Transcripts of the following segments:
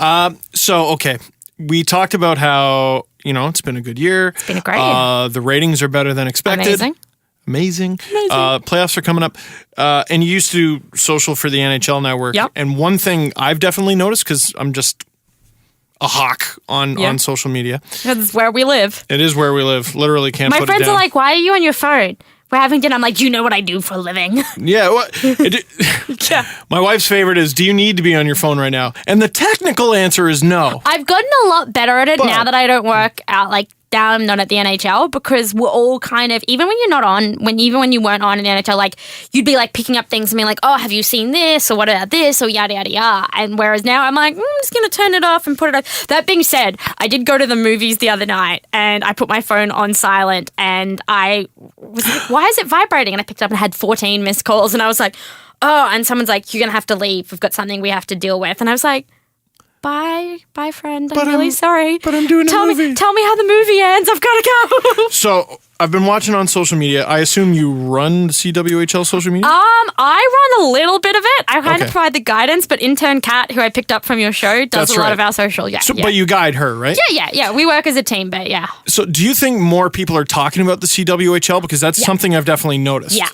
Okay. We talked about how, it's been a good year. It's been a great year. The ratings are better than expected. Amazing. Playoffs are coming up. And you used to do social for the NHL Network. Yep. And one thing I've definitely noticed, because I'm just a hawk on social media. That's where we live. It is where we live. Literally can't put it down. My friends are like, why are you on your phone? We're having dinner. I'm like, do you know what I do for a living? Yeah. My wife's favorite is, do you need to be on your phone right now? And the technical answer is no. I've gotten a lot better at it now that I don't work out down, not at the NHL, because we're all kind of, even when you're not on, even when you weren't on in the NHL, you'd be picking up things and being like, oh, have you seen this? Or what about this? Or yada, yada, yada. And whereas now I'm like, I'm just going to turn it off and put it off. That being said, I did go to the movies the other night and I put my phone on silent and I was like, why is it vibrating? And I picked it up and had 14 missed calls and I was like, oh, and someone's like, you're going to have to leave. We've got something we have to deal with. And I was like, Bye, friend. I'm really sorry. But I'm doing a movie. Tell me how the movie ends. I've got to go. So I've been watching on social media. I assume you run the CWHL social media? I run a little bit of it. I kind of provide the guidance, but intern Kat, who I picked up from your show, does a lot of our social. Yeah, But you guide her, right? Yeah. We work as a team, but yeah. So do you think more people are talking about the CWHL? Because that's something I've definitely noticed. Yeah.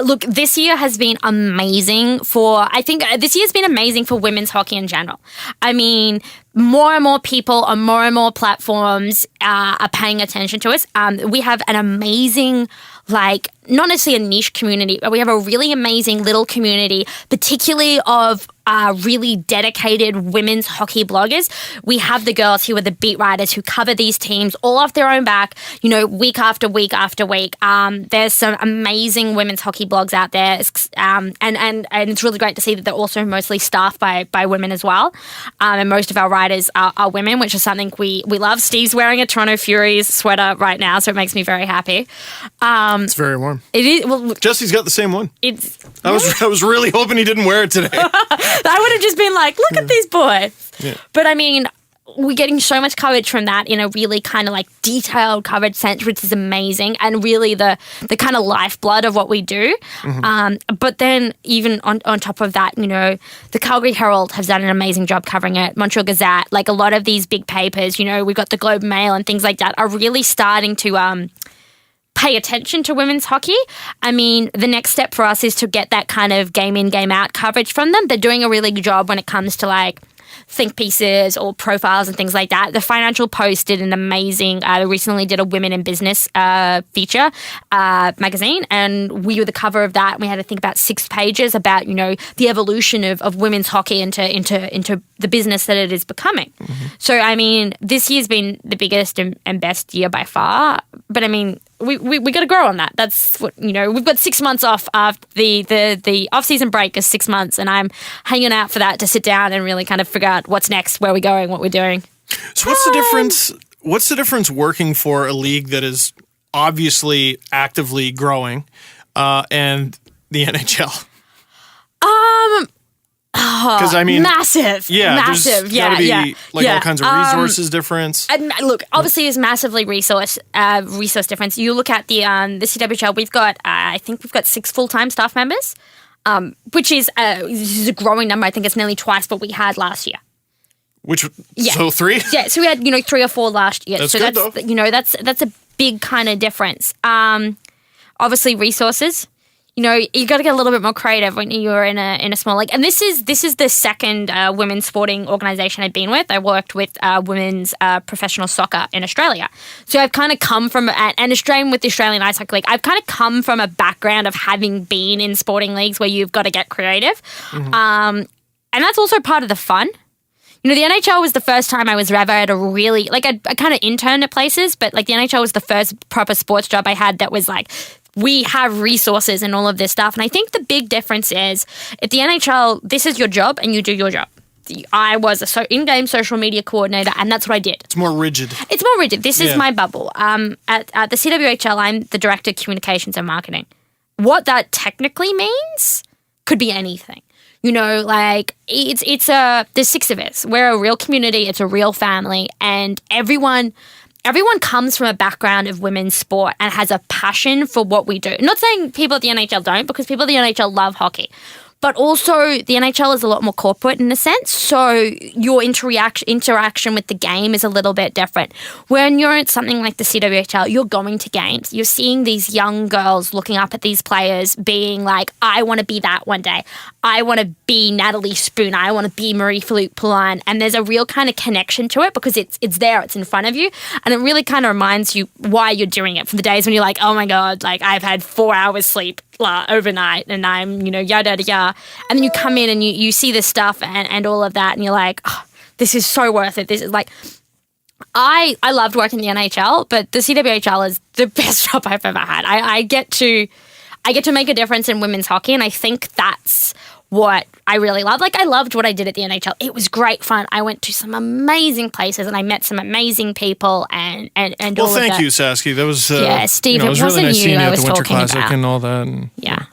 Look, this year has been amazing this year's been amazing for women's hockey in general. I mean, more and more people on more and more platforms are paying attention to us. We have an amazing, not necessarily a niche community, but we have a really amazing little community, particularly of really dedicated women's hockey bloggers. We have the girls who are the beat writers who cover these teams all off their own back, week after week after week. There's some amazing women's hockey blogs out there. And it's really great to see that they're also mostly staffed by women as well. And most of our writers are women, which is something we love. Steve's wearing a Toronto Furies sweater right now, so it makes me very happy. It's very warm. It is. Well, Jesse's got the same one. I was really hoping he didn't wear it today. I would have just been like, look at these boys. Yeah. But I mean, we're getting so much coverage from that in a really kind of detailed coverage sense, which is amazing and really the kind of lifeblood of what we do. Mm-hmm. But then even on top of that, the Calgary Herald has done an amazing job covering it. Montreal Gazette, a lot of these big papers, we've got the Globe and Mail and things like that are really starting to pay attention to women's hockey. I mean, the next step for us is to get that kind of game in, game out coverage from them. They're doing a really good job when it comes to think pieces or profiles and things like that. The Financial Post did an amazing, they recently did a Women in Business feature magazine, and we were the cover of that. And we had to think about 6 pages about, the evolution of women's hockey into the business that it is becoming. Mm-hmm. So, I mean, this year's been the biggest and best year by far. But I mean, we got to grow on that. That's what, we've got 6 months off after the off-season break is 6 months, and I'm hanging out for that to sit down and really kind of figure out what's next, where we're going, what we're doing. So what's the difference? What's the difference working for a league that is obviously actively growing and the NHL? Because I mean, massive. There's gotta be all kinds of resources difference. And look, obviously, there's massively resource difference. You look at the CWHL. We've got, I think we've got 6 full-time staff members, which is a growing number. I think it's nearly twice what we had last year. So 3? Yeah, so we had 3 or 4 last year. That's so good, that's though. That's a big kind of difference. Obviously, resources. You got to get a little bit more creative when you're in a small league. And this is the second women's sporting organisation I've been with. I worked with women's professional soccer in Australia. So I've kind of come from, and Australian with the Australian Ice Hockey League, I've kind of come from a background of having been in sporting leagues where you've got to get creative. Mm-hmm. And that's also part of the fun. The NHL was the first time I was ever at a really, I kind of interned at places, but the NHL was the first proper sports job I had that was we have resources and all of this stuff. And I think the big difference is at the NHL, this is your job and you do your job. I was a in-game social media coordinator, and that's what I did. It's more rigid. This is my bubble. At the CWHL, I'm the Director of Communications and Marketing. What that technically means could be anything. There's 6 of us. We're a real community. It's a real family. And everyone comes from a background of women's sport and has a passion for what we do. I'm not saying people at the NHL don't, because people at the NHL love hockey. But also the NHL is a lot more corporate in a sense. So your interaction with the game is a little bit different. When you're at something like the CWHL, you're going to games. You're seeing these young girls looking up at these players being like, I want to be that one day. I want to be Natalie Spooner. I want to be Marie-Philippe Poulin. And there's a real kind of connection to it because it's there. It's in front of you. And it really kind of reminds you why you're doing it, from the days when you're like, oh my God, like I've had 4 hours sleep overnight and I'm, yada, yada, yada. And then you come in and you see this stuff and all of that and you're like, oh, this is so worth it. This is like, I loved working in the NHL, but the CWHL is the best job I've ever had. I get to make a difference in women's hockey, and I think that's what I really love. Like, I loved what I did at the NHL. It was great fun. I went to some amazing places and I met some amazing people and all of that. Well, thank you, Sasky. That was Steve. it was really nice seeing you I at was the Winter talking Classic about. and all that. And, yeah.